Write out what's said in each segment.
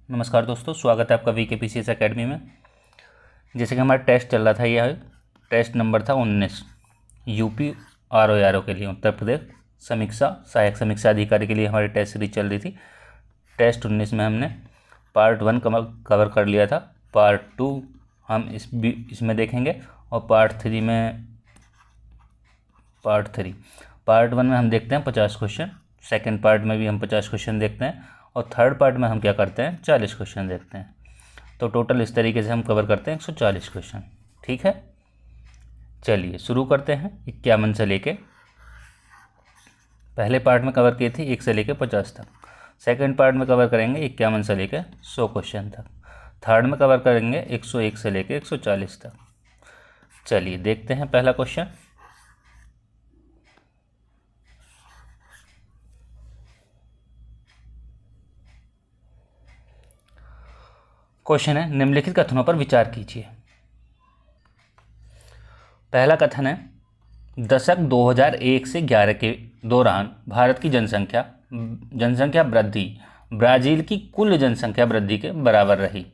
नमस्कार दोस्तों, स्वागत है आपका VKPCS एकेडमी में। जैसे कि हमारा टेस्ट चल रहा था, यह टेस्ट नंबर था 19 यूपी RO के लिए, उत्तर प्रदेश समीक्षा सहायक समीक्षा अधिकारी के लिए हमारी टेस्ट सीरीज चल रही थी। टेस्ट 19 में हमने पार्ट 1 कवर कर लिया था। पार्ट 2 हम इसमें देखेंगे और पार्ट 1 में हम देखते हैं 50 क्वेश्चन। सेकेंड पार्ट में भी हम 50 क्वेश्चन देखते हैं और थर्ड पार्ट में हम क्या करते हैं 40 क्वेश्चन देखते हैं। तो टोटल इस तरीके से हम कवर करते हैं 140 क्वेश्चन। ठीक है, चलिए शुरू करते हैं। 51 से लेके पहले पार्ट में कवर किए थे 1 से लेके 50 तक। सेकंड पार्ट में कवर करेंगे 51 से लेके 100 क्वेश्चन तक। थर्ड में कवर करेंगे 101 से लेके 140 तक। चलिए देखते हैं पहला क्वेश्चन। क्वेश्चन है, निम्नलिखित कथनों पर विचार कीजिए। पहला कथन है, दशक 2001 से 11 के दौरान भारत की जनसंख्या वृद्धि ब्राज़ील की कुल जनसंख्या वृद्धि के बराबर रही।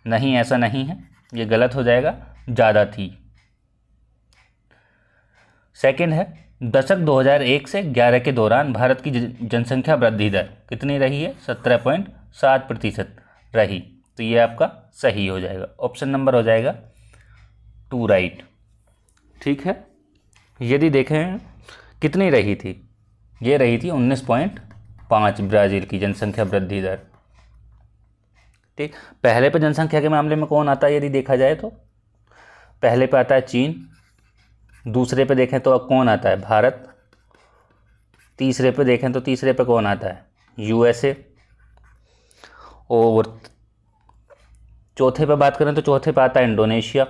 नहीं, ऐसा नहीं है, ये गलत हो जाएगा, ज़्यादा थी। सेकंड है, दशक 2001 से 11 के दौरान भारत की जनसंख्या वृद्धि दर कितनी रही है? 17.7% रही। तो ये आपका सही हो जाएगा, ऑप्शन नंबर हो जाएगा 2 राइट। ठीक है, यदि देखें कितनी रही थी, ये रही थी 19.5 ब्राज़ील की जनसंख्या वृद्धि दर। ठीक, पहले पे जनसंख्या के मामले में कौन आता है यदि देखा जाए तो? पहले पे आता है चीन, दूसरे पे देखें तो कौन आता है? भारत। तीसरे पे देखें तो तीसरे पे कौन आता है? USA। और चौथे पे बात करें तो चौथे पे आता है इंडोनेशिया।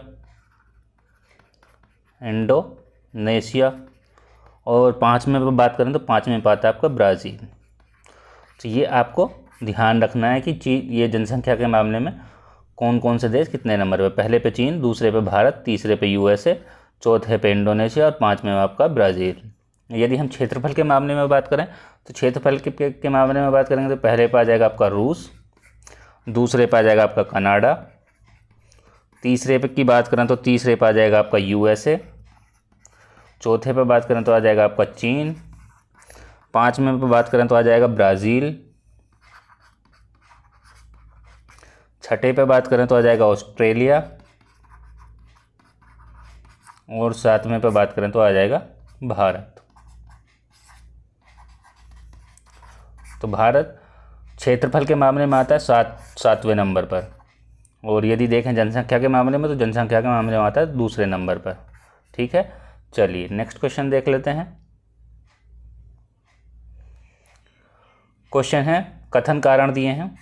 और पाँचवें पे बात करें तो पाँचवें पे आता है आपका ब्राज़ील। तो ये आपको ध्यान रखना है कि ये जनसंख्या के मामले में कौन कौन से देश कितने नंबर पे? पहले पे चीन, दूसरे पे भारत, तीसरे पे USA, चौथे पे इंडोनेशिया और पाँचवें में आपका ब्राज़ील। यदि हम क्षेत्रफल के मामले में बात करें तो क्षेत्रफल के मामले में बात करेंगे तो पहले पे आ जाएगा आपका रूस, दूसरे पे आ जाएगा आपका कनाडा, तीसरे पे की बात करें तो तीसरे पे आ जाएगा आपका USA, चौथे पे बात करें तो आ जाएगा आपका चीन, पाँचवें पे बात करें तो आ जाएगा ब्राज़ील, छठे पे बात करें तो आ जाएगा ऑस्ट्रेलिया और सातवें पे बात करें तो आ जाएगा भारत। तो भारत क्षेत्रफल के मामले में आता है सातवें नंबर पर, और यदि देखें जनसंख्या के मामले में तो जनसंख्या के मामले में आता है दूसरे नंबर पर। ठीक है, चलिए नेक्स्ट क्वेश्चन देख लेते हैं। क्वेश्चन है, कथन कारण दिए हैं।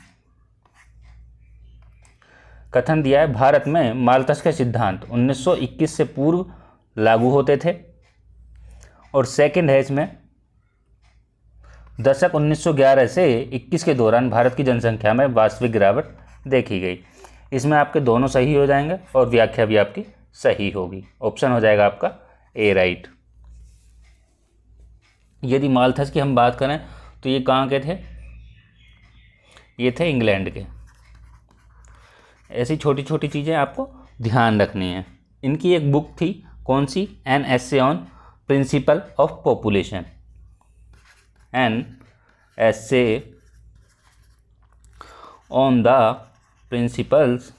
कथन दिया है, भारत में माल्थस के सिद्धांत 1921 से पूर्व लागू होते थे। और सेकंड है इसमें, दशक 1911 से 21 के दौरान भारत की जनसंख्या में वास्तविक गिरावट देखी गई। इसमें आपके दोनों सही हो जाएंगे और व्याख्या भी आपकी सही होगी। ऑप्शन हो जाएगा आपका A राइट। यदि माल्थस की हम बात करें तो ये कहाँ के थे? ये थे इंग्लैंड के। ऐसी छोटी छोटी चीज़ें आपको ध्यान रखनी है। इनकी एक बुक थी, कौन सी? An essay on principle of population. An essay on the principles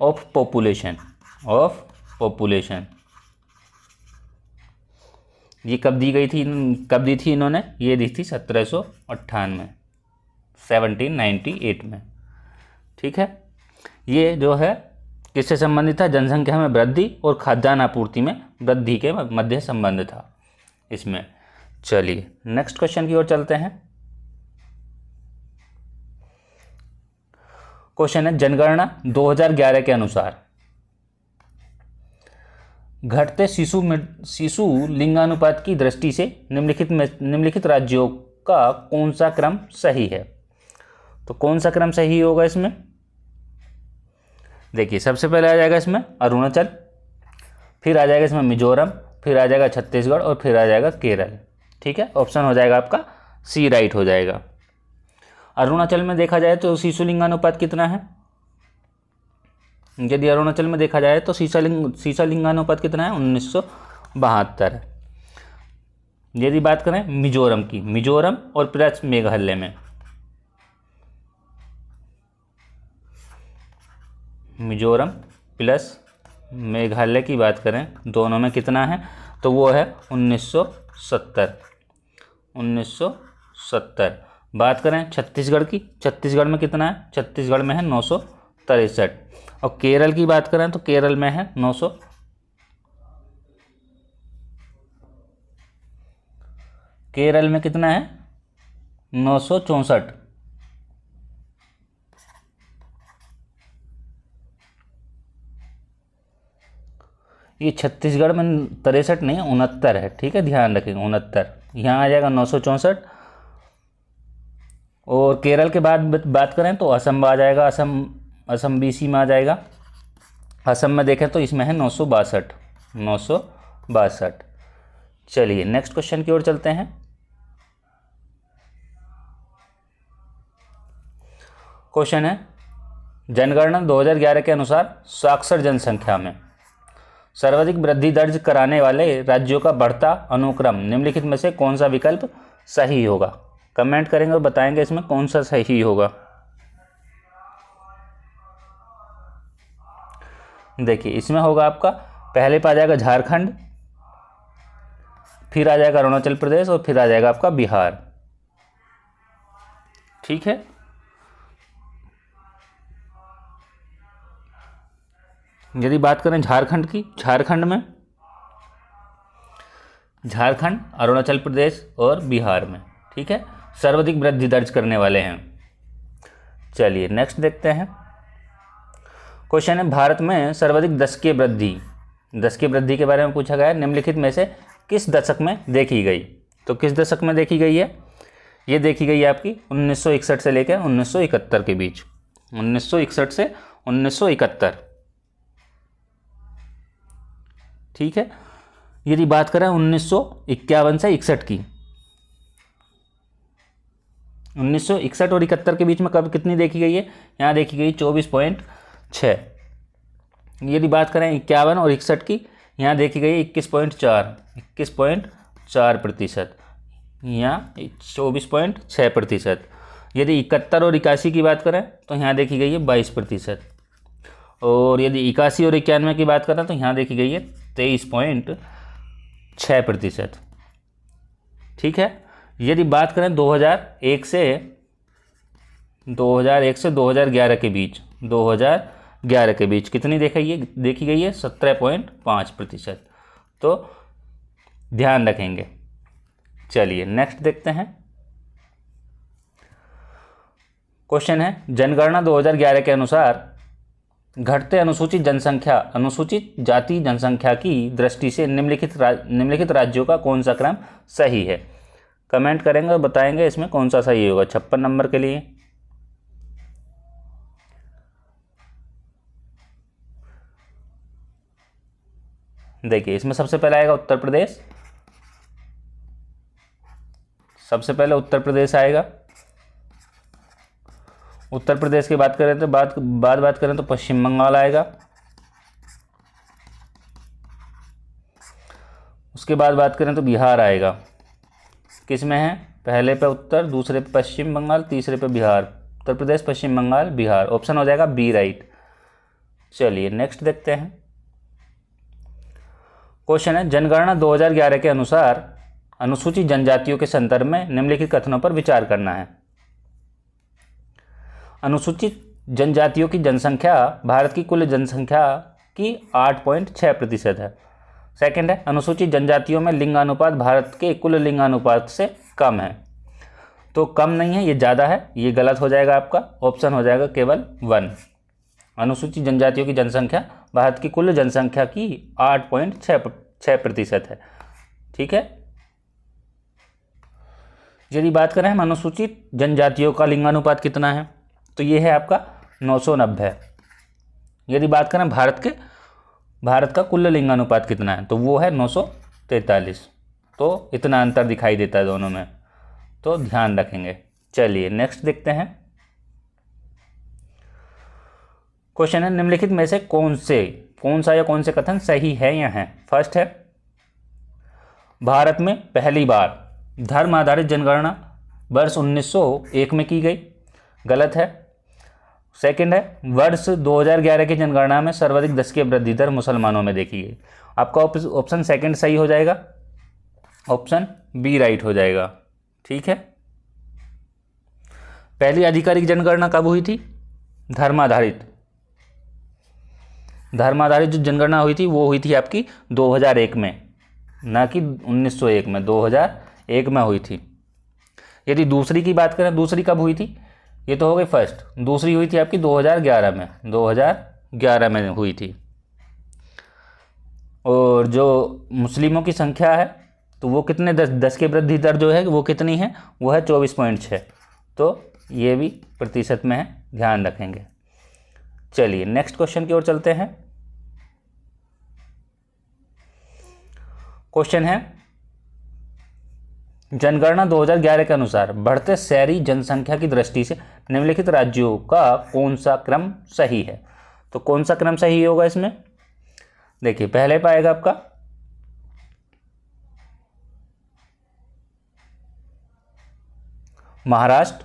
of population. ये कब दी गई थी? कब दी थी इन्होंने? ये दी थी 1798 में। ठीक है, ये जो है किससे संबंधित था? जनसंख्या में वृद्धि और खाद्यान्न आपूर्ति में वृद्धि के मध्य संबंध था इसमें। चलिए नेक्स्ट क्वेश्चन की ओर चलते हैं। क्वेश्चन है, जनगणना 2011 के अनुसार घटते शिशु लिंगानुपात की दृष्टि से निम्नलिखित राज्यों का कौन सा क्रम सही है? तो कौन सा क्रम सही होगा इसमें? देखिए, सबसे पहले आ जाएगा इसमें अरुणाचल, फिर आ जाएगा इसमें मिजोरम, फिर आ जाएगा छत्तीसगढ़ और फिर आ जाएगा केरल। ठीक है, ऑप्शन हो जाएगा आपका सी राइट हो जाएगा। अरुणाचल में देखा जाए तो शिशु लिंगानुपात कितना है? यदि अरुणाचल में देखा जाए तो शीशा लिंगानुपात कितना है? 1972 है। यदि बात करें मिजोरम की, मिजोरम और प्लस मेघालय में, मिजोरम प्लस मेघालय की बात करें, दोनों में कितना है? तो वो है 1970। बात करें छत्तीसगढ़ की, छत्तीसगढ़ में कितना है? छत्तीसगढ़ में है 963। और केरल की बात करें तो केरल में है 900, केरल में कितना है? 964। ये छत्तीसगढ़ में 63 नहीं, 69 है। ठीक है, ध्यान रखेंगे 69। यहाँ आ जाएगा 964। और केरल के बाद बात करें तो असम आ जाएगा, असम BC में आ जाएगा। असम में देखें तो इसमें है 962। चलिए नेक्स्ट क्वेश्चन की ओर चलते हैं। क्वेश्चन है, जनगणना 2011 के अनुसार साक्षर जनसंख्या में सर्वाधिक वृद्धि दर्ज कराने वाले राज्यों का बढ़ता अनुक्रम निम्नलिखित में से कौन सा विकल्प सही होगा? कमेंट करेंगे और बताएंगे इसमें कौन सा सही होगा। देखिए इसमें होगा आपका, पहले पे आ जाएगा झारखंड, फिर आ जाएगा अरुणाचल प्रदेश और फिर आ जाएगा आपका बिहार। ठीक है, यदि बात करें झारखंड की, झारखंड में झारखंड, अरुणाचल प्रदेश और बिहार में, ठीक है, सर्वाधिक वृद्धि दर्ज करने वाले हैं। चलिए नेक्स्ट देखते हैं। क्वेश्चन है, भारत में सर्वाधिक दशकीय वृद्धि के बारे में पूछा गया है। निम्नलिखित में से किस दशक में देखी गई? तो किस दशक में देखी गई है? ये देखी गई है आपकी 1961 से लेकर 1971 के बीच, 1961 से 1971। ठीक है, यदि बात करें 1951 से 61 की, 1961 और 71 के बीच में कब कितनी देखी गई है? यहाँ देखी गई 24.6। यदि बात करें 51 और 61 की, यहाँ देखी गई 21.4%, यहाँ 24.6%। यदि 71 और 81 की बात करें तो यहाँ देखी गई है 22%। और यदि 81 और 91 की बात करें तो यहाँ देखी गई है 23.6%। ठीक है, यदि बात करें 2001 से 2011 के बीच, 2011 के बीच कितनी देखी गई है? 17.5%। तो ध्यान रखेंगे। चलिए नेक्स्ट देखते हैं। क्वेश्चन है, जनगणना 2011 के अनुसार घटते अनुसूचित जाति जनसंख्या की दृष्टि से निम्नलिखित राज्यों का कौन सा क्रम सही है? कमेंट करेंगे और बताएंगे इसमें कौन सा सही होगा 56 नंबर के लिए। देखिए इसमें सबसे पहले आएगा उत्तर प्रदेश, सबसे पहले उत्तर प्रदेश आएगा। उत्तर प्रदेश की बात करें तो बात करें तो पश्चिम बंगाल आएगा। उसके बाद बात करें तो बिहार आएगा। किस में है? पहले पे उत्तर, दूसरे पे पश्चिम बंगाल, तीसरे पे बिहार। उत्तर प्रदेश, पश्चिम बंगाल, बिहार। ऑप्शन हो जाएगा बी राइट। चलिए नेक्स्ट देखते हैं। क्वेश्चन है, जनगणना 2011 के अनुसार अनुसूचित जनजातियों के संदर्भ में निम्नलिखित कथनों पर विचार करना है। अनुसूचित जनजातियों की जनसंख्या भारत की कुल जनसंख्या की 8.6% है। सेकंड है, अनुसूचित जनजातियों में लिंगानुपात भारत के कुल लिंगानुपात से कम है। तो कम नहीं है, ये ज़्यादा है, ये गलत हो जाएगा आपका। ऑप्शन हो जाएगा केवल 1। अनुसूचित जनजातियों की जनसंख्या भारत की कुल जनसंख्या की 8.6% है। ठीक है, यदि बात करें हम अनुसूचित जनजातियों का लिंगानुपात कितना है, तो ये है आपका 990। यदि बात करें भारत का कुल लिंगानुपात कितना है, तो वो है 900 43। तो इतना अंतर दिखाई देता है दोनों में, तो ध्यान रखेंगे। चलिए नेक्स्ट देखते हैं। क्वेश्चन है, निम्नलिखित में से कौन सा या कौन से कथन सही है या है। फर्स्ट है, भारत में पहली बार धर्म आधारित जनगणना वर्ष 1901 में की गई। गलत है। सेकंड है, वर्ष 2011 की जनगणना में सर्वाधिक दशकीय वृद्धि दर मुसलमानों में देखी गई। आपका ऑप्शन सेकंड सही हो जाएगा, ऑप्शन बी राइट हो जाएगा। ठीक है। पहली आधिकारिक जनगणना कब हुई थी? धर्म आधारित जो जनगणना हुई थी वो हुई थी आपकी 2001 में, ना कि 1901 में, 2001 में हुई थी। यदि दूसरी की बात करें, दूसरी कब हुई थी? ये तो हो गई फर्स्ट। दूसरी हुई थी आपकी 2011 में, 2011 में हुई थी। और जो मुस्लिमों की संख्या है तो वो कितने, 10 की वृद्धि दर जो है वो कितनी है? वो है 24.6। तो ये भी प्रतिशत में है, ध्यान रखेंगे। चलिए नेक्स्ट क्वेश्चन की ओर चलते हैं। क्वेश्चन है, जनगणना 2011 के अनुसार बढ़ते शहरी जनसंख्या की दृष्टि से निम्नलिखित राज्यों का कौन सा क्रम सही है? तो कौन सा क्रम सही होगा इसमें? देखिए पहले पे आएगा आपका महाराष्ट्र,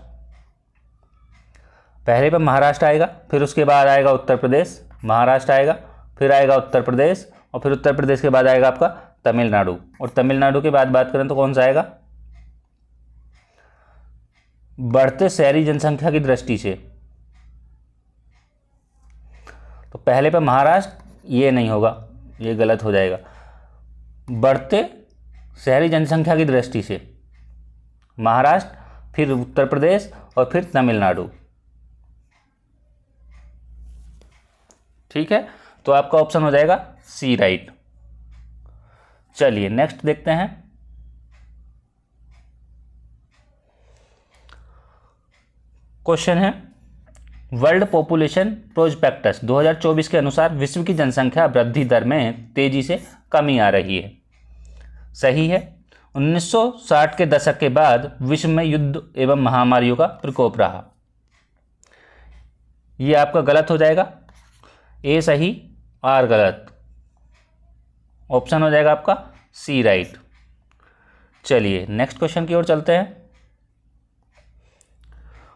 पहले पे महाराष्ट्र आएगा, फिर उसके बाद आएगा उत्तर प्रदेश, महाराष्ट्र आएगा, फिर आएगा उत्तर प्रदेश, और फिर उत्तर प्रदेश के बाद आएगा आपका तमिलनाडु, और तमिलनाडु के बाद बात करें तो कौन सा आएगा? बढ़ते शहरी जनसंख्या की दृष्टि से तो पहले पे महाराष्ट्र, ये नहीं होगा, ये गलत हो जाएगा। बढ़ते शहरी जनसंख्या की दृष्टि से महाराष्ट्र, फिर उत्तर प्रदेश और फिर तमिलनाडु। ठीक है, तो आपका ऑप्शन हो जाएगा सी राइट। चलिए नेक्स्ट देखते हैं। क्वेश्चन है, वर्ल्ड पॉपुलेशन प्रोस्पेक्टस 2024 के अनुसार विश्व की जनसंख्या वृद्धि दर में तेजी से कमी आ रही है। सही है। 1960 के दशक के बाद विश्व में युद्ध एवं महामारियों का प्रकोप रहा। ये आपका गलत हो जाएगा, ए सही आर गलत। ऑप्शन हो जाएगा आपका सी राइट। चलिए नेक्स्ट क्वेश्चन की ओर चलते हैं।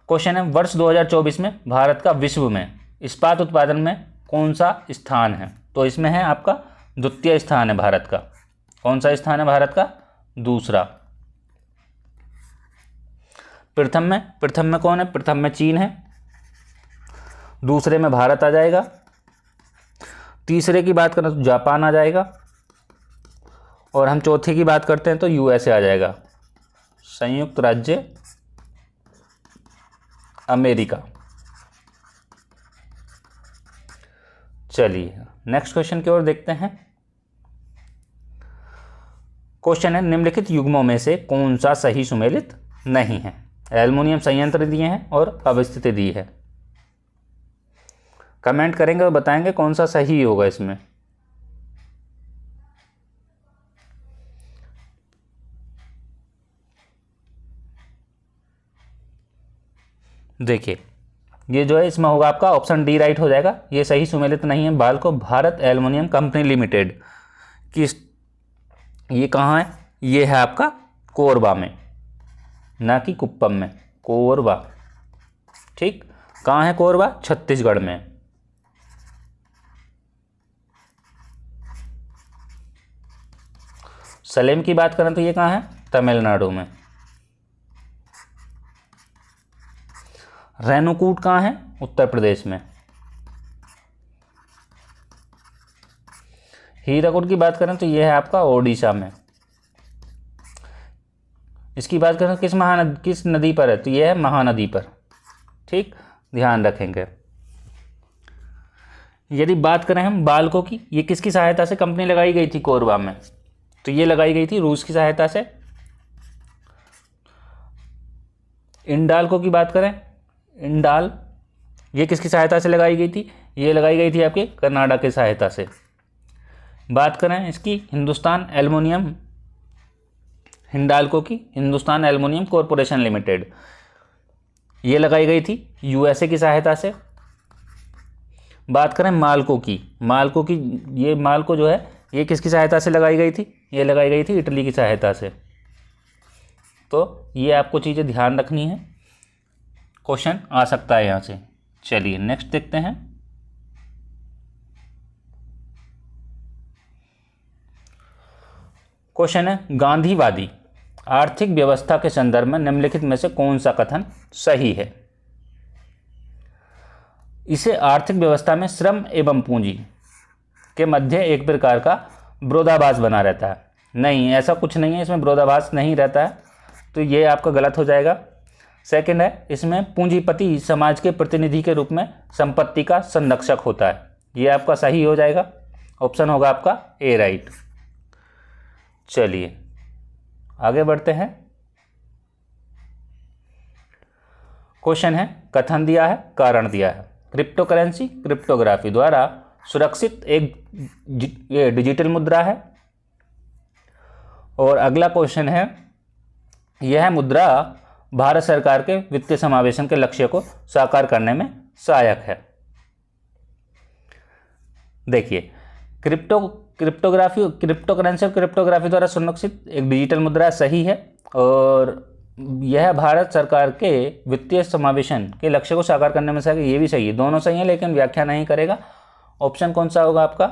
क्वेश्चन है, वर्ष 2024 में भारत का विश्व में इस्पात उत्पादन में कौन सा स्थान है? तो इसमें है आपका द्वितीय स्थान है भारत का। कौन सा स्थान है भारत का? दूसरा। प्रथम में कौन है? प्रथम में चीन है, दूसरे में भारत आ जाएगा, तीसरे की बात करें तो जापान आ जाएगा, और हम चौथे की बात करते हैं तो यूएसए आ जाएगा, संयुक्त राज्य अमेरिका। चलिए नेक्स्ट क्वेश्चन की ओर देखते हैं। क्वेश्चन है, निम्नलिखित युग्मों में से कौन सा सही सुमेलित नहीं है? एल्युमिनियम संयंत्र दिए हैं और अवस्थिति दी है। कमेंट करेंगे और बताएंगे कौन सा सही होगा इसमें। देखिए ये जो है इसमें होगा आपका ऑप्शन डी राइट हो जाएगा। ये सही सुमेलित नहीं है। बालको भारत एल्युमिनियम कंपनी लिमिटेड की, ये कहाँ है? ये है आपका कोरबा में, ना कि कुप्पम में, कोरबा। ठीक, कहाँ है कोरबा? छत्तीसगढ़ में। सलेम की बात करें तो ये कहाँ है? तमिलनाडु में। रेणुकूट कहाँ है? उत्तर प्रदेश में। हीराकुड की बात करें तो यह है आपका ओडिशा में। इसकी बात करें किस नदी पर है? तो यह है महानदी पर। ठीक, ध्यान रखेंगे। यदि बात करें हम बालको की, ये किसकी सहायता से कंपनी लगाई गई थी कोरबा में? तो ये लगाई गई थी रूस की सहायता से। इंडाल्को की बात करें, इंडाल, ये किसकी सहायता से लगाई गई थी? ये लगाई गई थी आपके कनाडा की सहायता से। बात करें इसकी हिंदुस्तान एल्युमिनियम हिंडाल्को की, हिंदुस्तान एल्युमिनियम कॉरपोरेशन लिमिटेड, ये लगाई गई थी यूएसए की सहायता से। बात करें माल्को की, माल्को की, ये माल्को जो है ये किसकी सहायता से लगाई गई थी? ये लगाई गई थी इटली की सहायता से। तो ये आपको चीज़ें ध्यान रखनी है, क्वेश्चन आ सकता है यहाँ से। चलिए नेक्स्ट देखते हैं। क्वेश्चन है, गांधीवादी आर्थिक व्यवस्था के संदर्भ में निम्नलिखित में से कौन सा कथन सही है? इसे आर्थिक व्यवस्था में श्रम एवं पूंजी के मध्य एक प्रकार का विरोधाभास बना रहता है। नहीं, ऐसा कुछ नहीं है, इसमें विरोधाभास नहीं रहता है, तो ये आपका गलत हो जाएगा। सेकंड है, इसमें पूंजीपति समाज के प्रतिनिधि के रूप में संपत्ति का संरक्षक होता है, ये आपका सही हो जाएगा। ऑप्शन होगा आपका ए राइट। चलिए आगे बढ़ते हैं। क्वेश्चन है, कथन दिया है, कारण दिया है। क्रिप्टो करेंसी क्रिप्टोग्राफी द्वारा सुरक्षित एक डिजिटल मुद्रा है। और अगला क्वेश्चन है, यह मुद्रा भारत सरकार के वित्तीय समावेशन के लक्ष्य को साकार करने में सहायक है। देखिए, क्रिप्टो करेंसी और क्रिप्टोग्राफी द्वारा सुरक्षित एक डिजिटल मुद्रा सही है, और यह भारत सरकार के वित्तीय समावेशन के लक्ष्य को साकार करने में सहायक, ये भी सही है। दोनों सही है, लेकिन व्याख्या नहीं करेगा। ऑप्शन कौन सा होगा आपका?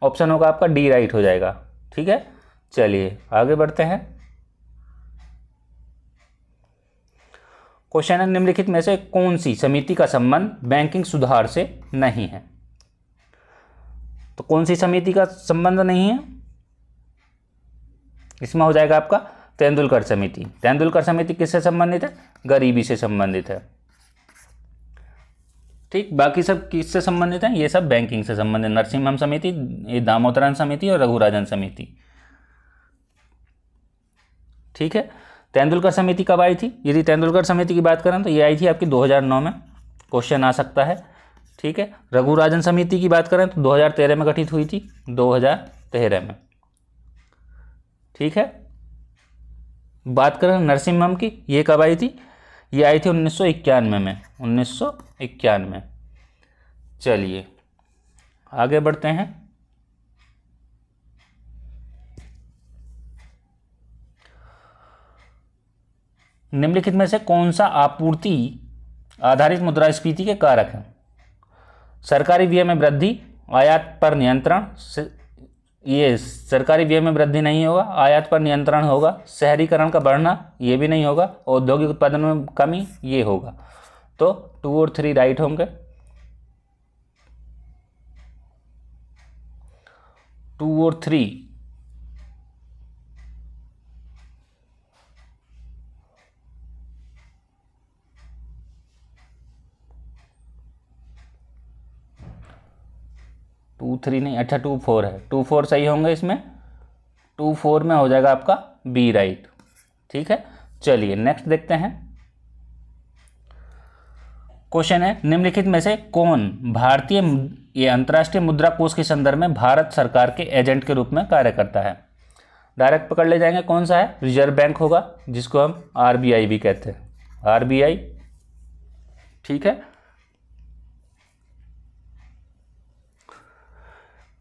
ऑप्शन होगा आपका डी राइट हो जाएगा। ठीक है, चलिए आगे बढ़ते हैं। क्वेश्चन है, निम्नलिखित में से कौन सी समिति का संबंध बैंकिंग सुधार से नहीं है? तो कौन सी समिति का संबंध नहीं है? इसमें हो जाएगा आपका तेंदुलकर समिति। तेंदुलकर समिति किससे संबंधित है? गरीबी से संबंधित है। ठीक, बाकी सब किससे संबंधित है? ये सब बैंकिंग से संबंधित, नरसिम्हम समिति, दामोदरन समिति और रघुराजन समिति। ठीक है, तेंदुलकर समिति कब आई थी? यदि तेंदुलकर समिति की बात करें तो ये आई थी आपकी 2009 में, क्वेश्चन आ सकता है। ठीक है, रघुराजन समिति की बात करें तो 2013 में गठित हुई थी, 2013 में। ठीक है, बात करें नरसिम्हम की, ये कब आई थी? ये आई थी 1991 में, 1991। चलिए आगे बढ़ते हैं। निम्नलिखित में से कौन सा आपूर्ति आधारित मुद्रास्फीति के कारक है? सरकारी व्यय में वृद्धि, आयात पर नियंत्रण, ये सरकारी व्यय में वृद्धि नहीं होगा, आयात पर नियंत्रण होगा, शहरीकरण का बढ़ना, ये भी नहीं होगा, औद्योगिक उत्पादन में कमी, ये होगा। तो 2 और 3 राइट होंगे। 2 और 3 2 3 नहीं, अच्छा 2 4 है, 2 4 सही होंगे। इसमें 2 4 में हो जाएगा आपका बी राइट। ठीक है, चलिए नेक्स्ट देखते हैं। क्वेश्चन है, निम्नलिखित में से कौन भारतीय ये अंतर्राष्ट्रीय मुद्रा कोष के संदर्भ में भारत सरकार के एजेंट के रूप में कार्य करता है? डायरेक्ट पकड़ ले जाएंगे, कौन सा है? रिजर्व बैंक होगा, जिसको हम आरबीआई भी कहते हैं, आरबीआई। ठीक है,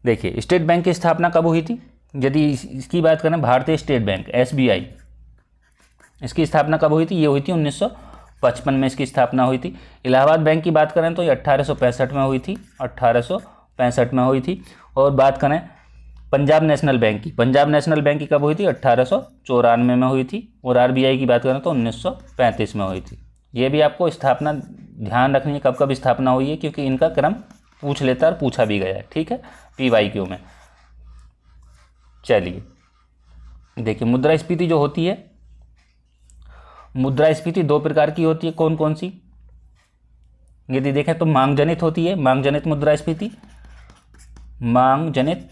देखिए स्टेट बैंक की स्थापना कब हुई थी? यदि इसकी बात करें, भारतीय स्टेट बैंक एसबीआई, इसकी स्थापना कब हुई थी? ये हुई थी 1955 में, इसकी स्थापना हुई थी। इलाहाबाद बैंक की बात करें तो ये 1865 में हुई थी, 1865 में हुई थी। और बात करें पंजाब नेशनल बैंक की, पंजाब नेशनल बैंक की कब हुई थी? 1894 में हुई थी। और आरबीआई की बात करें तो 1935 में हुई थी। ये भी आपको स्थापना ध्यान रखनी है, कब कब स्थापना हुई है, क्योंकि इनका क्रम पूछ लेता और पूछा भी गया है। ठीक है, PYQ में। चलिए देखिए, मुद्रास्फीति जो होती है, मुद्रास्फीति 2 प्रकार की होती है। कौन कौन सी? यदि देखें तो मांग जनित होती है, मांग जनित मुद्रास्फीति, मांग जनित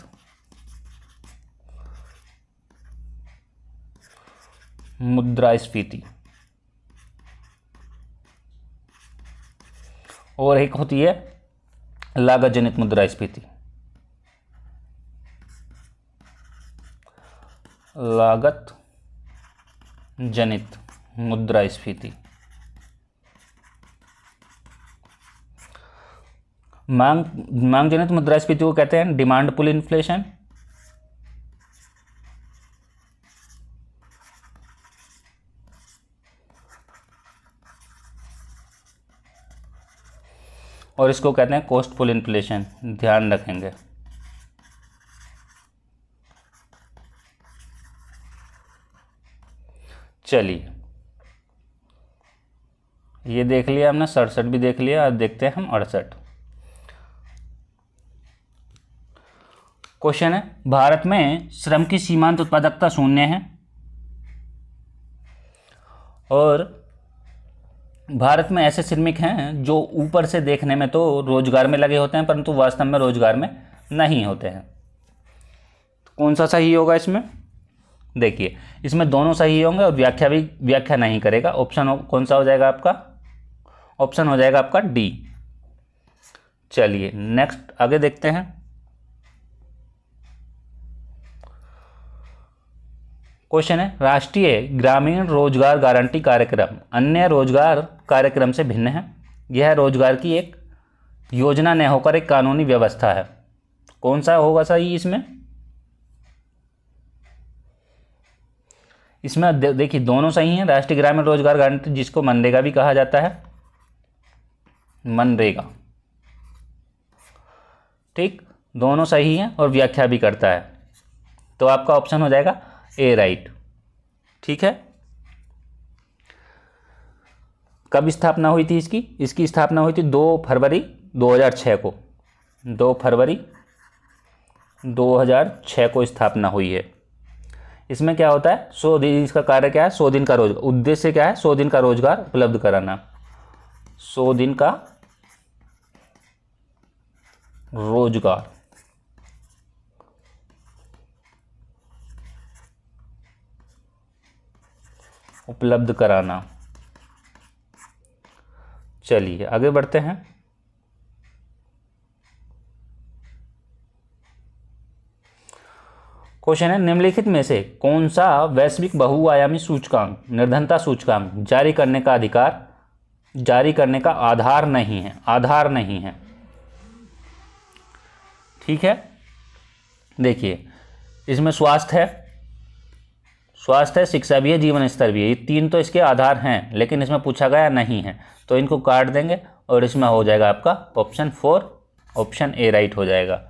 मुद्रास्फीति, और एक होती है लागत जनित मुद्रास्फीति। लागत जनित मुद्रास्फीति। मांग जनित मुद्रास्फीति को कहते हैं डिमांड पुल इन्फ्लेशन। और इसको कहते हैं कॉस्ट पुल इन्फ्लेशन, ध्यान रखेंगे। चलिए ये देख लिया हमने, 67 भी देख लिया। अब देखते हैं हम 68। क्वेश्चन है, भारत में श्रम की सीमांत उत्पादकता 0 है और भारत में ऐसे श्रमिक हैं जो ऊपर से देखने में तो रोजगार में लगे होते हैं परंतु वास्तव में रोजगार में नहीं होते हैं। तो कौन सा सही होगा इसमें? देखिए इसमें दोनों सही होंगे और व्याख्या नहीं करेगा। ऑप्शन कौन सा हो जाएगा आपका? ऑप्शन हो जाएगा आपका डी। चलिए नेक्स्ट आगे देखते हैं। क्वेश्चन है, राष्ट्रीय ग्रामीण रोजगार गारंटी कार्यक्रम अन्य रोजगार कार्यक्रम से भिन्न है। यह रोजगार की एक योजना न होकर एक कानूनी व्यवस्था है। कौन सा होगा सही इसमें? इसमें देखिए दोनों सही हैं। राष्ट्रीय ग्रामीण रोजगार गारंटी, जिसको मनरेगा भी कहा जाता है, मनरेगा, ठीक, दोनों सही हैं और व्याख्या भी करता है। तो आपका ऑप्शन हो जाएगा ए राइट। ठीक है। कब स्थापना हुई थी इसकी? इसकी स्थापना हुई थी 2 फरवरी 2006 को। 2 फरवरी 2006 को स्थापना हुई है। इसमें क्या होता है? 100 दिन, इसका कार्य क्या है? 100 दिन का रोजगार, उद्देश्य क्या है? 100 दिन का रोजगार उपलब्ध कराना। 100 दिन का रोजगार उपलब्ध कराना। चलिए आगे बढ़ते हैं। क्वेश्चन है, निम्नलिखित में से कौन सा वैश्विक बहुआयामी सूचकांक निर्धनता सूचकांक जारी करने का आधार नहीं है? आधार नहीं है। ठीक है। देखिए इसमें स्वास्थ्य है, शिक्षा भी है, जीवन स्तर भी है। ये 3 तो इसके आधार हैं, लेकिन इसमें पूछा गया नहीं है तो इनको काट देंगे और इसमें हो जाएगा आपका ऑप्शन 4, ऑप्शन ए राइट हो जाएगा।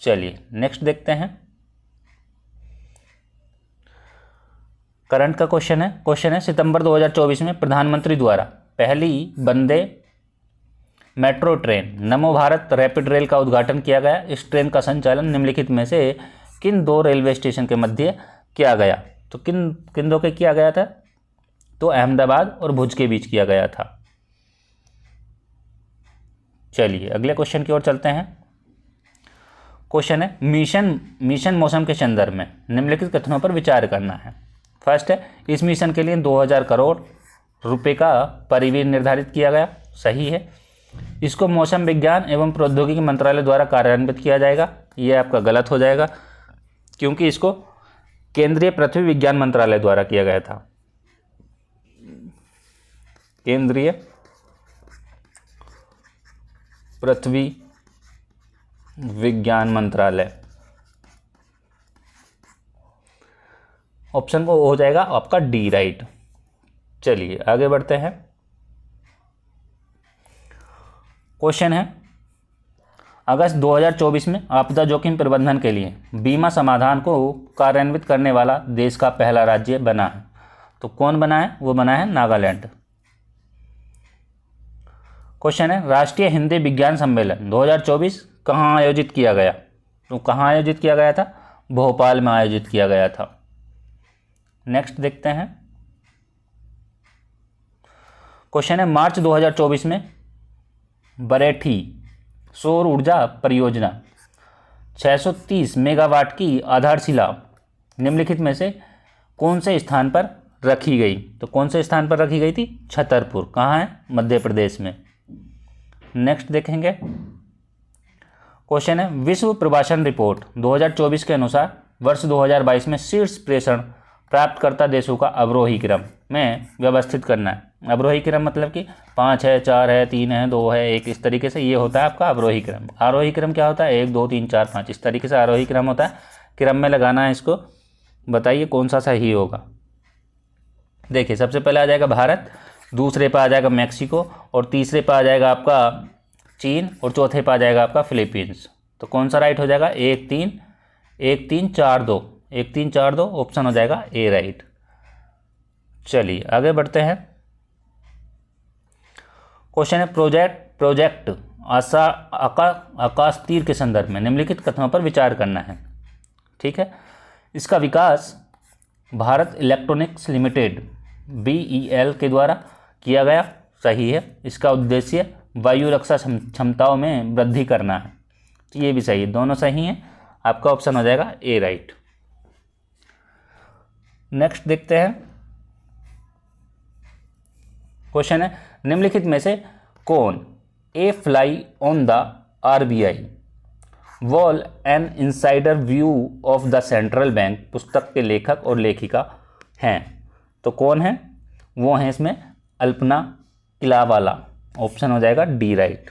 चलिए नेक्स्ट देखते हैं। करंट का क्वेश्चन है सितंबर 2024 में प्रधानमंत्री द्वारा पहली वंदे मेट्रो ट्रेन नमो भारत रैपिड रेल का उद्घाटन किया गया। इस ट्रेन का संचालन निम्नलिखित में से किन 2 रेलवे स्टेशन के मध्य किया गया? तो किन 2 के किया गया था? तो अहमदाबाद और भुज के बीच किया गया था। चलिए अगले क्वेश्चन की ओर चलते हैं। क्वेश्चन है, मिशन मौसम के संदर्भ में निम्नलिखित कथनों पर विचार करना है। फर्स्ट है, इस मिशन के लिए 2000 करोड़ रुपए का परिव्यय निर्धारित किया गया। सही है। इसको मौसम विज्ञान एवं प्रौद्योगिकी मंत्रालय द्वारा कार्यान्वित किया जाएगा। ये आपका गलत हो जाएगा क्योंकि इसको केंद्रीय पृथ्वी विज्ञान मंत्रालय द्वारा किया गया था। केंद्रीय पृथ्वी विज्ञान मंत्रालय। ऑप्शन को हो जाएगा आपका डी राइट। चलिए आगे बढ़ते हैं। क्वेश्चन है, अगस्त 2024 में आपदा जोखिम प्रबंधन के लिए बीमा समाधान को कार्यान्वित करने वाला देश का पहला राज्य बना है। तो कौन बना है? वो बना है नागालैंड। क्वेश्चन है, राष्ट्रीय हिंदी विज्ञान सम्मेलन 2024 कहाँ आयोजित किया गया? तो कहाँ आयोजित किया गया था? भोपाल में आयोजित किया गया था। नेक्स्ट देखते हैं। क्वेश्चन है, मार्च 2024 में बरेठी सौर ऊर्जा परियोजना 630 मेगावाट की आधारशिला निम्नलिखित में से कौन से स्थान पर रखी गई? तो कौन से स्थान पर रखी गई थी? छतरपुर। कहाँ है? मध्य प्रदेश में। नेक्स्ट देखेंगे। क्वेश्चन है, विश्व प्रवासन रिपोर्ट 2024 के अनुसार वर्ष 2022 में शीर्ष प्रेषण प्राप्तकर्ता देशों का अवरोही क्रम में व्यवस्थित करना है। अवरोही क्रम मतलब कि 5 है, 4 है, 3 है, 2 है, 1, इस तरीके से ये होता है आपका अवरोही क्रम। आरोही क्रम क्या होता है? 1, 2, 3, 4, 5, इस तरीके से आरोही क्रम होता है। क्रम में लगाना है इसको। बताइए कौन सा सही होगा। देखिए सबसे पहले आ जाएगा भारत, दूसरे पर आ जाएगा मैक्सिको, और तीसरे पर आ जाएगा आपका चीन, और चौथे पर आ जाएगा आपका फिलीपींस। तो कौन सा राइट हो जाएगा? 1, 3, 1, 3, 4, 2, 1, 3, 4, 2 ऑप्शन हो जाएगा ए राइट। चलिए आगे बढ़ते हैं। क्वेश्चन है प्रोजेक्ट आकाश तीर के संदर्भ में निम्नलिखित कथनों पर विचार करना है। ठीक है, इसका विकास भारत इलेक्ट्रॉनिक्स लिमिटेड BEL के द्वारा किया गया, सही है। इसका उद्देश्य वायु रक्षा क्षमताओं में वृद्धि करना है, तो ये भी सही है, दोनों सही हैं। आपका ऑप्शन हो जाएगा ए राइट। नेक्स्ट देखते हैं। क्वेश्चन है निम्नलिखित में से कौन a fly on the RBI wall an insider view of the central bank पुस्तक के लेखक और लेखिका हैं? तो कौन है? वो हैं इसमें अल्पना इलावाला, ऑप्शन हो जाएगा डी राइट।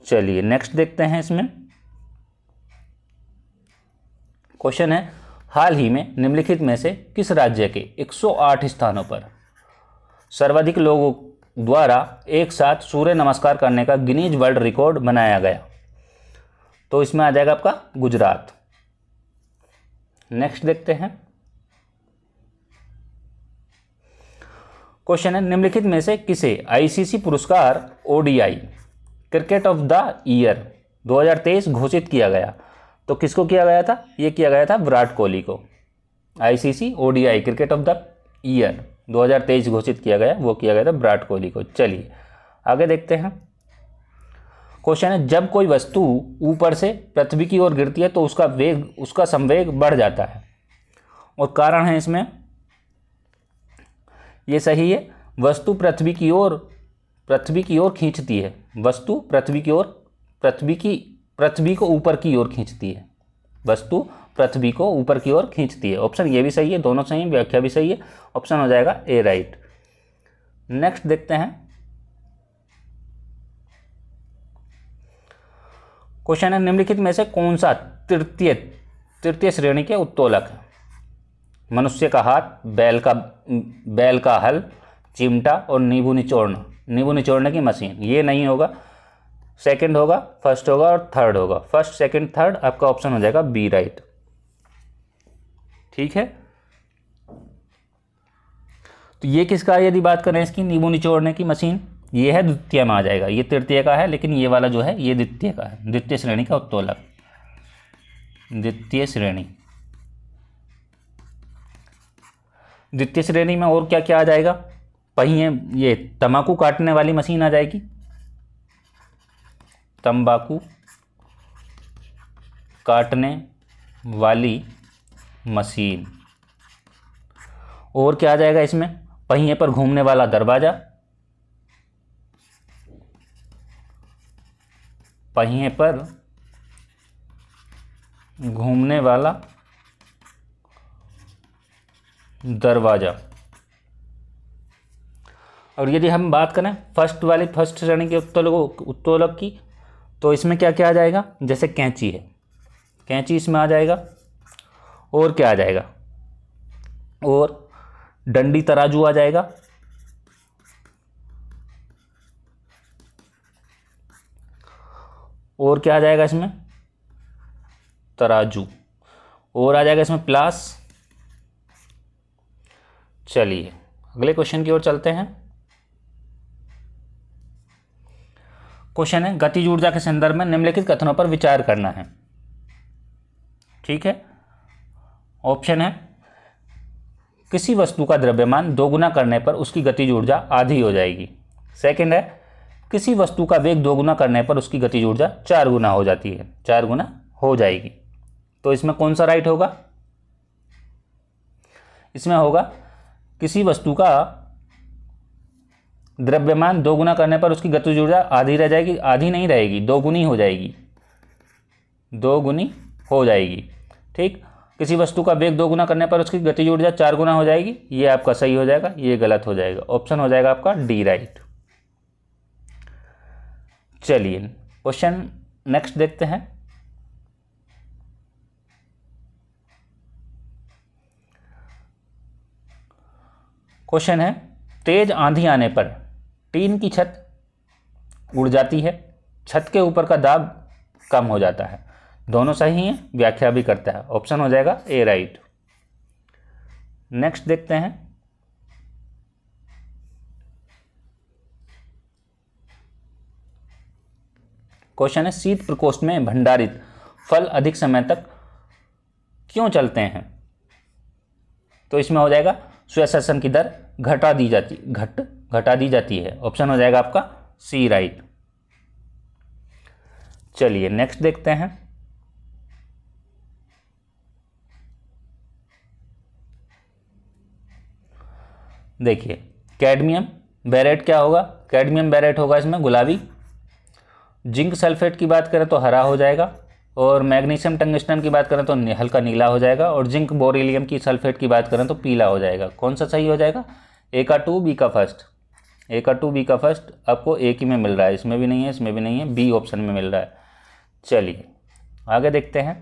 चलिए नेक्स्ट देखते हैं इसमें। क्वेश्चन है हाल ही में निम्नलिखित में से किस राज्य के 108 स्थानों पर सर्वाधिक लोगों द्वारा एक साथ सूर्य नमस्कार करने का गिनीज वर्ल्ड रिकॉर्ड बनाया गया? तो इसमें आ जाएगा आपका गुजरात। नेक्स्ट देखते हैं। क्वेश्चन है निम्नलिखित में से किसे ICC पुरस्कार ODI cricket of the year 2023 घोषित किया गया? तो किसको किया गया था? ये किया गया था विराट कोहली को। ICC ODI cricket of the year 2023 घोषित किया गया, वो किया गया था विराट कोहली को। चलिए आगे देखते हैं। क्वेश्चन है जब कोई वस्तु ऊपर से पृथ्वी की ओर गिरती है तो उसका संवेग बढ़ जाता है, और कारण है इसमें, ये सही है, वस्तु पृथ्वी की ओर खींचती है। वस्तु पृथ्वी को ऊपर की ओर खींचती है। वस्तु पृथ्वी को ऊपर की ओर खींचती है, ऑप्शन ये भी सही है, दोनों सही है, व्याख्या भी सही है, ऑप्शन हो जाएगा ए राइट। नेक्स्ट देखते हैं। क्वेश्चन है निम्नलिखित में से कौन सा तृतीय श्रेणी के उत्तोलक है? मनुष्य का हाथ, बैल का हल, चिमटा और नींबू निचोड़ने की मशीन। ये नहीं होगा, सेकंड होगा, फर्स्ट होगा और थर्ड होगा। फर्स्ट, सेकंड, थर्ड आपका ऑप्शन हो जाएगा बी राइट। ठीक है, तो ये किसका है? यदि बात करें इसकी नींबू निचोड़ने की मशीन, ये है द्वितीय में आ जाएगा। ये तृतीय का है, लेकिन ये वाला जो है ये द्वितीय का है, द्वितीय श्रेणी का उत्तोलक, द्वितीय श्रेणी। द्वितीय श्रेणी में और क्या क्या आ जाएगा? पहिए, ये तंबाकू काटने वाली मशीन आ जाएगी, तंबाकू काटने वाली मशीन। और क्या आ जाएगा इसमें? पहिए पर घूमने वाला दरवाजा, पहिए पर घूमने वाला दरवाजा। और यदि हम बात करें फर्स्ट श्रेणी के उत्तोलक की, तो इसमें क्या क्या आ जाएगा? जैसे कैंची है, कैंची इसमें आ जाएगा। और क्या आ जाएगा? और डंडी तराजू आ जाएगा। और क्या आ जाएगा इसमें? तराजू। और आ जाएगा इसमें प्लास। चलिए अगले क्वेश्चन की ओर चलते हैं। क्वेश्चन है गतिज ऊर्जा के संदर्भ में निम्नलिखित कथनों पर विचार करना है। ठीक है, ऑप्शन है किसी वस्तु का द्रव्यमान दोगुना करने पर उसकी गतिज ऊर्जा आधी हो जाएगी। सेकंड है किसी वस्तु का वेग दोगुना करने पर उसकी गतिज ऊर्जा 4 गुना हो जाती है, 4 गुना हो जाएगी। तो इसमें कौन सा राइट होगा? इसमें होगा किसी वस्तु का द्रव्यमान दोगुना करने पर उसकी गतिज ऊर्जा आधी रह जाएगी, आधी नहीं रहेगी, दोगुनी हो जाएगी, दोगुनी हो जाएगी। ठीक, किसी वस्तु का वेग 2 गुना करने पर उसकी गतिज ऊर्जा 4 गुना हो जाएगी, ये आपका सही हो जाएगा, ये गलत हो जाएगा। ऑप्शन हो जाएगा आपका डी राइट। चलिए क्वेश्चन नेक्स्ट देखते हैं। क्वेश्चन है, तेज आंधी आने पर टीन की छत उड़ जाती है, छत के ऊपर का दाब कम हो जाता है। दोनों सही हैं, व्याख्या भी करता है। ऑप्शन हो जाएगा ए राइट। नेक्स्ट देखते हैं। क्वेश्चन है, शीत प्रकोष्ठ में भंडारित फल अधिक समय तक क्यों चलते हैं? तो इसमें हो जाएगा स्वशोषण की दर घटा दी जाती है। ऑप्शन हो जाएगा आपका सी राइट। चलिए नेक्स्ट देखते हैं। देखिए कैडमियम बेरेट क्या होगा? कैडमियम बेरेट होगा इसमें गुलाबी। जिंक सल्फेट की बात करें तो हरा हो जाएगा, और मैग्नीशियम टंगस्टन की बात करें तो हल्का नीला हो जाएगा, और जिंक बोरिलियम की सल्फेट की बात करें तो पीला हो जाएगा। कौन सा सही हो जाएगा? ए का 2 बी का फर्स्ट। ए का 2 बी का फर्स्ट आपको एक ही में मिल रहा है, इसमें भी नहीं है, इसमें भी नहीं है, बी ऑप्शन में मिल रहा है। चलिए आगे देखते हैं।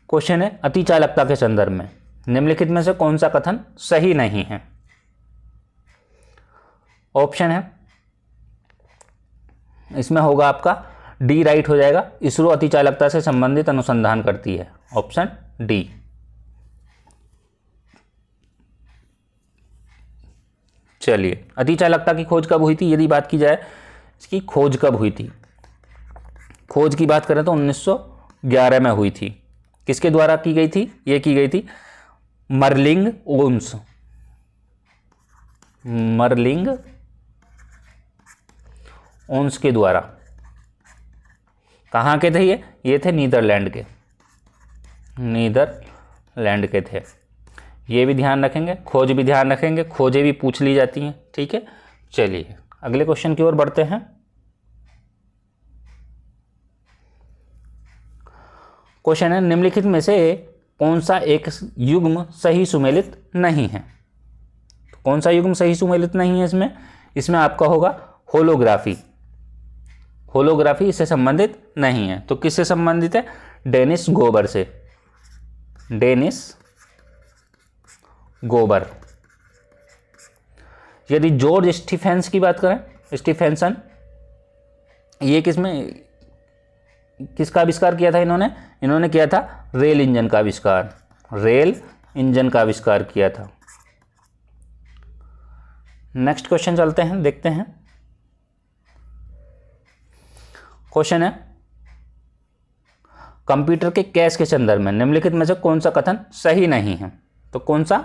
क्वेश्चन है, अतिचालकता के संदर्भ में निम्नलिखित में से कौन सा कथन सही नहीं है? ऑप्शन है, इसमें होगा आपका डी राइट हो जाएगा। इसरो अतिचालकता से संबंधित अनुसंधान करती है। Option D. चलिए अतिचालकता की खोज कब हुई थी? यदि बात की जाए इसकी खोज कब हुई थी, खोज की बात करें तो 1911 में हुई थी। किसके द्वारा की गई थी? ये की गई थी मर्लिंग ओन्स के द्वारा। कहाँ के थे ये थे नीदरलैंड के थे। ये भी ध्यान रखेंगे, खोज भी ध्यान रखेंगे, खोजें भी पूछ ली जाती हैं। ठीक है, चलिए अगले क्वेश्चन की ओर बढ़ते हैं। क्वेश्चन है, निम्नलिखित में से कौन सा एक युग्म सही सुमेलित नहीं है? तो कौन सा युग्म सही सुमेलित नहीं है? इसमें आपका होगा होलोग्राफी इससे संबंधित नहीं है। तो किससे संबंधित है? डेनिस गोबर। यदि जॉर्ज स्टीफेंस की बात करें, स्टीफेंसन, ये किसका आविष्कार किया था? इन्होंने किया था रेल इंजन का आविष्कार किया था। नेक्स्ट क्वेश्चन चलते हैं, देखते हैं। क्वेश्चन है, कंप्यूटर के कैश के संदर्भ में निम्नलिखित में से कौन सा कथन सही नहीं है? तो कौन सा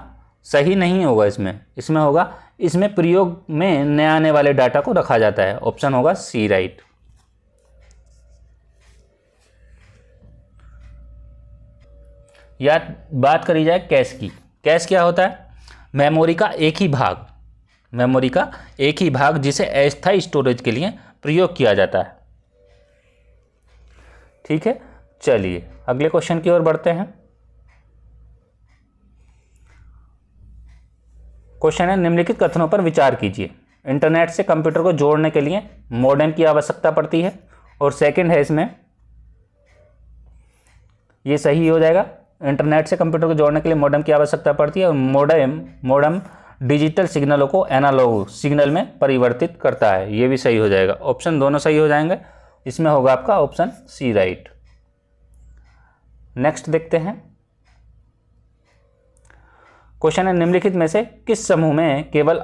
सही नहीं होगा? इसमें होगा, इसमें प्रयोग में नए आने वाले डाटा को रखा जाता है। ऑप्शन होगा सी राइट। या बात करी जाए कैश की, कैश क्या होता है? मेमोरी का एक ही भाग जिसे अस्थायी स्टोरेज के लिए प्रयोग किया जाता है। ठीक है, चलिए अगले क्वेश्चन की ओर बढ़ते हैं। क्वेश्चन है, निम्नलिखित कथनों पर विचार कीजिए। इंटरनेट से कंप्यूटर को जोड़ने के लिए मॉडेम की आवश्यकता पड़ती है, और सेकंड है इसमें, ये सही हो जाएगा। इंटरनेट से कंप्यूटर को जोड़ने के लिए मॉडेम की आवश्यकता पड़ती है, और मॉडेम डिजिटल सिग्नलों को एनालॉग सिग्नल में परिवर्तित करता है। ये भी सही हो जाएगा। ऑप्शन दोनों सही हो जाएंगे। इसमें होगा आपका ऑप्शन सी राइट। नेक्स्ट देखते हैं। क्वेश्चन है, निम्नलिखित में से किस समूह में केवल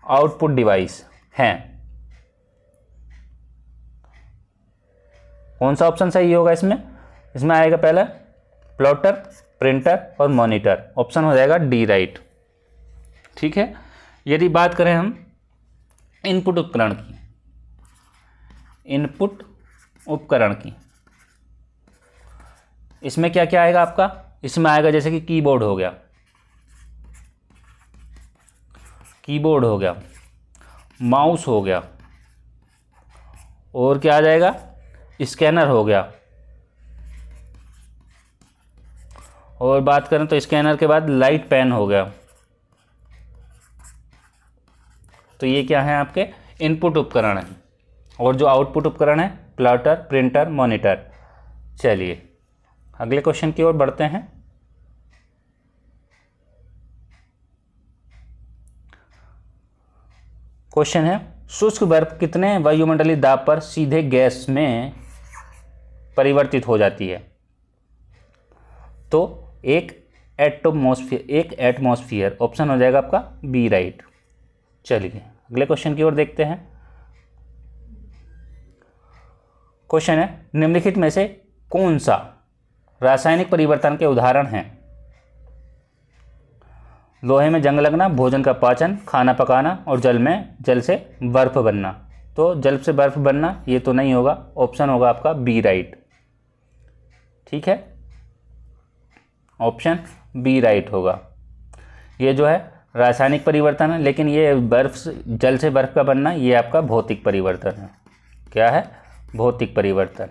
आउटपुट डिवाइस हैं? कौन सा ऑप्शन सही होगा? इसमें आएगा पहला प्लॉटर, प्रिंटर और मॉनिटर। ऑप्शन हो जाएगा डी राइट। ठीक है, यदि बात करें हम इनपुट उपकरण की, इसमें क्या क्या आएगा आपका? इसमें आएगा जैसे कि कीबोर्ड हो गया, कीबोर्ड हो गया, माउस हो गया, और क्या आ जाएगा, स्कैनर हो गया। और बात करें तो स्कैनर के बाद लाइट पेन हो गया। तो ये क्या है, आपके इनपुट उपकरण हैं। और जो आउटपुट उपकरण है, प्लॉटर, प्रिंटर, मॉनिटर। चलिए अगले क्वेश्चन की ओर बढ़ते हैं। क्वेश्चन है, शुष्क बर्फ कितने वायुमंडलीय दाब पर सीधे गैस में परिवर्तित हो जाती है? तो एक एटमॉस्फेयर। ऑप्शन हो जाएगा आपका बी राइट। चलिए अगले क्वेश्चन की ओर देखते हैं। क्वेश्चन है, निम्नलिखित में से कौन सा रासायनिक परिवर्तन के उदाहरण हैं? लोहे में जंग लगना, भोजन का पाचन, खाना पकाना, और जल से बर्फ बनना। तो जल से बर्फ बनना ये तो नहीं होगा, ऑप्शन होगा आपका बी राइट। ठीक है, ऑप्शन बी राइट होगा। ये जो है रासायनिक परिवर्तन है, लेकिन ये जल से बर्फ का बनना ये आपका भौतिक परिवर्तन है। क्या है, भौतिक परिवर्तन।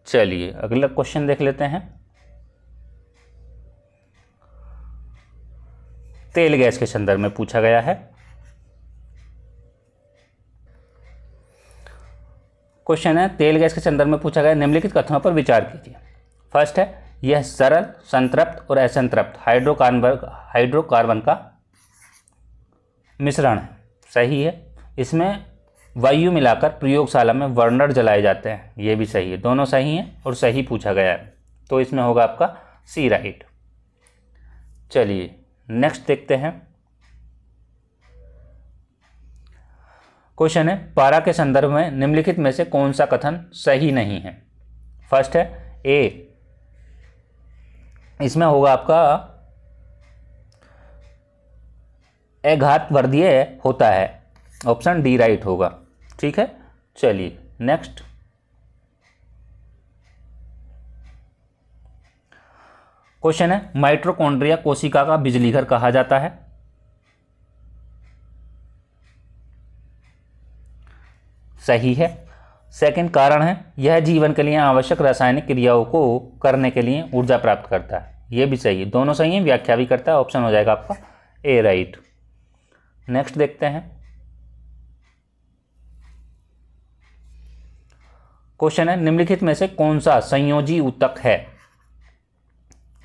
चलिए अगला क्वेश्चन देख लेते हैं। तेल गैस के संदर्भ में पूछा गया है। क्वेश्चन है, तेल गैस के संदर्भ में पूछा गया, निम्नलिखित कथनों पर विचार कीजिए। फर्स्ट है, यह सरल, संतृप्त और असंतृप्त हाइड्रोकार्बन का मिश्रण है। सही है। इसमें वायु मिलाकर प्रयोगशाला में बर्नर जलाए जाते हैं। ये भी सही है, दोनों सही हैं और सही पूछा गया है, तो इसमें होगा आपका सी राइट। चलिए नेक्स्ट देखते हैं। क्वेश्चन है, पारा के संदर्भ में निम्नलिखित में से कौन सा कथन सही नहीं है? फर्स्ट है ए, इसमें होगा आपका अघातवर्धीय होता है। ऑप्शन डी राइट होगा। ठीक है, चलिए नेक्स्ट। क्वेश्चन है, माइटोकॉन्ड्रिया कोशिका का बिजली घर कहा जाता है। सही है। सेकंड कारण है, यह जीवन के लिए आवश्यक रासायनिक क्रियाओं को करने के लिए ऊर्जा प्राप्त करता है। यह भी सही है, दोनों सही है, व्याख्या भी करता है। ऑप्शन हो जाएगा आपका ए राइट। नेक्स्ट देखते हैं। क्वेश्चन है, निम्नलिखित में से कौन सा संयोजी ऊतक है?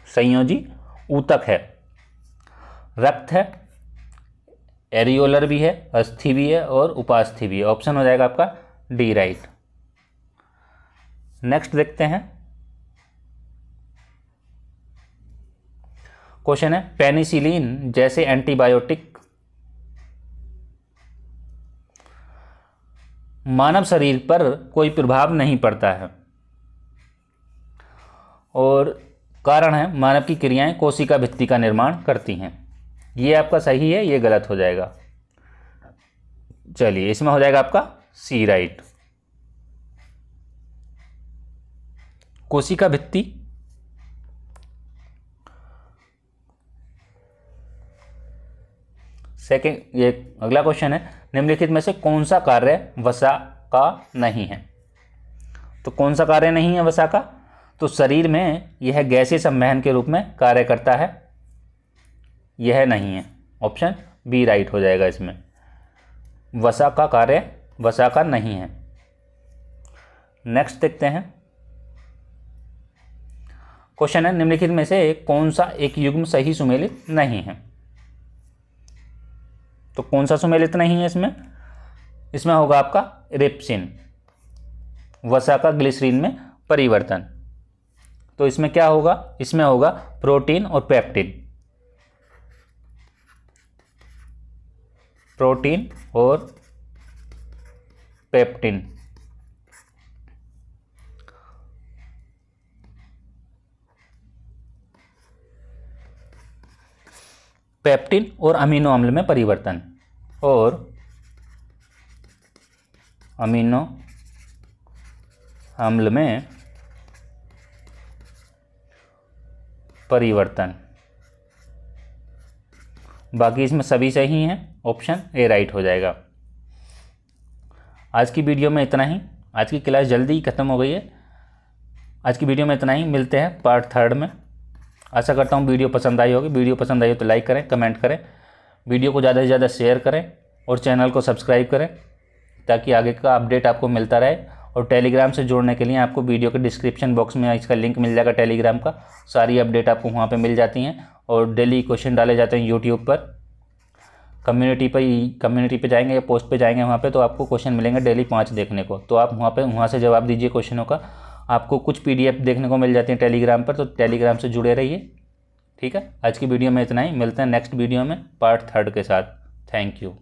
संयोजी ऊतक है, रक्त है, एरियोलर भी है, अस्थि भी है और उपास्थि भी है। ऑप्शन हो जाएगा आपका डी राइट। नेक्स्ट देखते हैं। क्वेश्चन है, पेनिसिलिन जैसे एंटीबायोटिक मानव शरीर पर कोई प्रभाव नहीं पड़ता है, और कारण है मानव की क्रियाएं कोशिका भित्ति का निर्माण करती हैं। ये आपका सही है, ये गलत हो जाएगा। चलिए इसमें हो जाएगा आपका सी राइट। कोशिका भित्ति सेकंड। ये अगला क्वेश्चन है, निम्नलिखित में से कौन सा कार्य वसा का नहीं है? तो कौन सा कार्य नहीं है वसा का? तो शरीर में यह गैसीय संवहन के रूप में कार्य करता है, यह नहीं है। ऑप्शन बी राइट हो जाएगा। इसमें वसा का कार्य वसा का नहीं है। नेक्स्ट देखते हैं। क्वेश्चन है, निम्नलिखित में से कौन सा एक युग्म सही सुमेलित नहीं है? तो कौन सा सुमेलित नहीं है इसमें? इसमें होगा आपका रिप्सिन, वसा का ग्लिसरीन में परिवर्तन। तो इसमें क्या होगा? इसमें होगा प्रोटीन और पेप्टिन। प्रोटीन और पेप्टिन। पेप्टिन और अमीनो अम्ल में परिवर्तन, और अमीनो अम्ल में परिवर्तन। बाकी इसमें सभी सही हैं, ऑप्शन ए राइट हो जाएगा। आज की वीडियो में इतना ही। आज की क्लास जल्दी ही ख़त्म हो गई है। आज की वीडियो में इतना ही, मिलते हैं पार्ट 3 में। आशा करता हूँ वीडियो पसंद आई होगी। वीडियो पसंद आई हो तो लाइक करें, कमेंट करें, वीडियो को ज़्यादा से ज़्यादा शेयर करें और चैनल को सब्सक्राइब करें ताकि आगे का अपडेट आपको मिलता रहे। और टेलीग्राम से जुड़ने के लिए आपको वीडियो के डिस्क्रिप्शन बॉक्स में इसका लिंक मिल जाएगा टेलीग्राम का। सारी अपडेट आपको वहाँ पे मिल जाती हैं और डेली क्वेश्चन डाले जाते हैं यूट्यूब पर। कम्युनिटी पे जाएंगे या पोस्ट पे जाएंगे वहाँ पे, तो आपको क्वेश्चन मिलेंगे डेली 5 देखने को। तो आप वहाँ से जवाब दीजिए क्वेश्चनों का। आपको कुछ PDF देखने को मिल जाती है टेलीग्राम पर, तो टेलीग्राम से जुड़े रहिए। ठीक है, आज की वीडियो में इतना ही। मिलते हैं नेक्स्ट वीडियो में पार्ट 3 के साथ। Thank you.